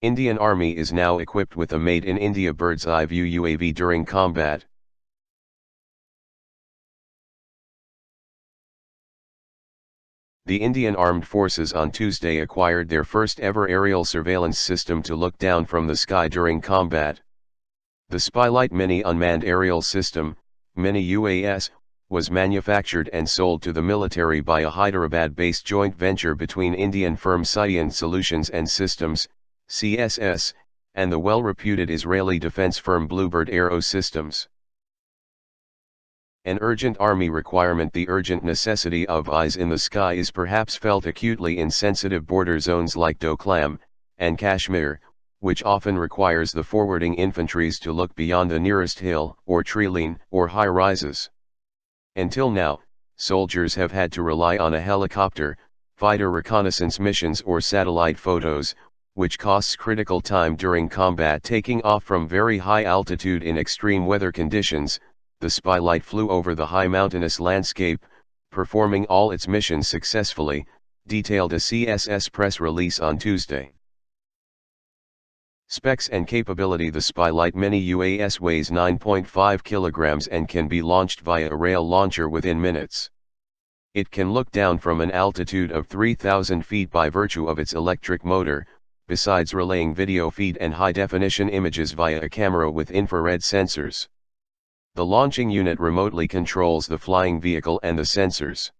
Indian Army is now equipped with a made-in-India bird's-eye view UAV during combat. The Indian Armed Forces on Tuesday acquired their first-ever aerial surveillance system to look down from the sky during combat. The Spylite mini-unmanned aerial system, mini-UAS, was manufactured and sold to the military by a Hyderabad-based joint venture between Indian firm Cyient Solutions and Systems, CSS, and the well-reputed Israeli defense firm BlueBird Aero Systems. An urgent army requirement. The urgent necessity of eyes in the sky is perhaps felt acutely in sensitive border zones like Doklam and Kashmir, which often requires the forwarding infantries to look beyond the nearest hill or tree line or high rises. Until now, soldiers have had to rely on a helicopter, fighter reconnaissance missions or satellite photos, which costs critical time during combat. Taking off from very high altitude in extreme weather conditions, the Spylite flew over the high mountainous landscape, performing all its missions successfully, detailed a CSS press release on Tuesday. Specs and capability. The Spylite mini-UAS weighs 9.5 kilograms and can be launched via a rail launcher within minutes. It can look down from an altitude of 3,000 feet by virtue of its electric motor, besides relaying video feed and high-definition images via a camera with infrared sensors. The launching unit remotely controls the flying vehicle and the sensors.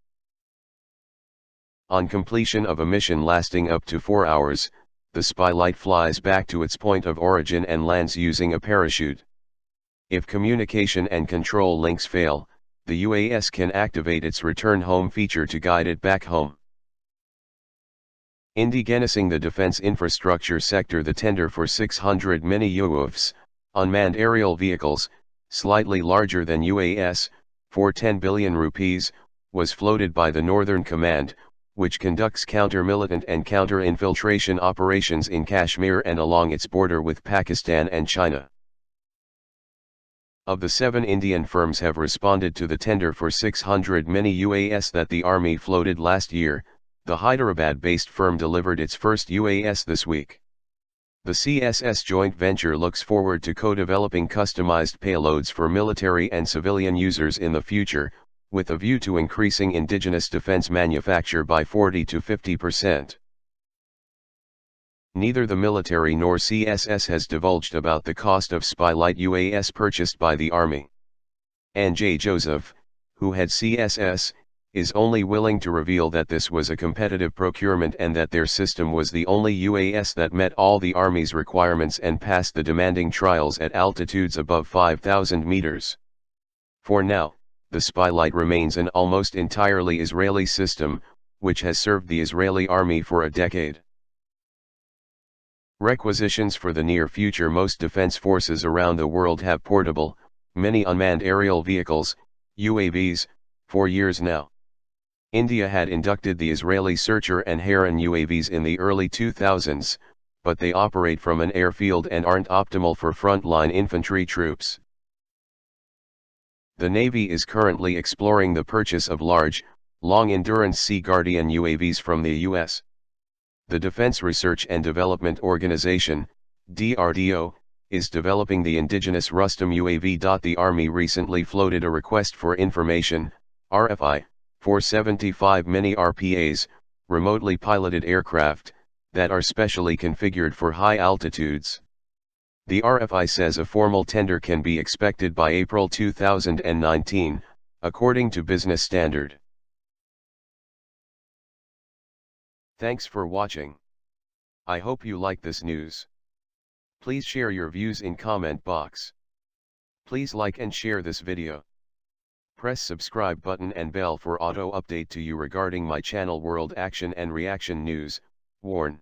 On completion of a mission lasting up to 4 hours, the Spylite flies back to its point of origin and lands using a parachute. If communication and control links fail, the UAS can activate its return home feature to guide it back home. Indigenizing the defense infrastructure sector. The tender for 600 mini-UAS, unmanned aerial vehicles, slightly larger than UAS, for 10 billion rupees, was floated by the Northern Command, which conducts counter-militant and counter-infiltration operations in Kashmir and along its border with Pakistan and China. Of the 7 Indian firms have responded to the tender for 600 mini-UAS that the Army floated last year, the Hyderabad-based firm delivered its first UAS this week. The CSS joint venture looks forward to co-developing customized payloads for military and civilian users in the future, with a view to increasing indigenous defense manufacture by 40 to 50%. Neither the military nor CSS has divulged about the cost of Spylite UAS purchased by the Army. N.J. Joseph, who had CSS, is only willing to reveal that this was a competitive procurement and that their system was the only UAS that met all the Army's requirements and passed the demanding trials at altitudes above 5,000 meters. For now, the Spylite remains an almost entirely Israeli system, which has served the Israeli Army for a decade. Requisitions for the near future. Most defense forces around the world have portable, mini-unmanned aerial vehicles, UAVs, for years now. India had inducted the Israeli Searcher and Heron UAVs in the early 2000s, but they operate from an airfield and aren't optimal for frontline infantry troops. The Navy is currently exploring the purchase of large, long-endurance Sea Guardian UAVs from the U.S. The Defense Research and Development Organization, DRDO, is developing the indigenous Rustam UAV. The Army recently floated a request for information, RFI, for 75 mini-RPAs, remotely piloted aircraft, that are specially configured for high altitudes. The RFI says a formal tender can be expected by April 2019, according to Business Standard. Thanks for watching. I hope you like this news. Please share your views in comment box. Please like and share this video. Press subscribe button and bell for auto update to you regarding my channel World Action and Reaction News. Warn.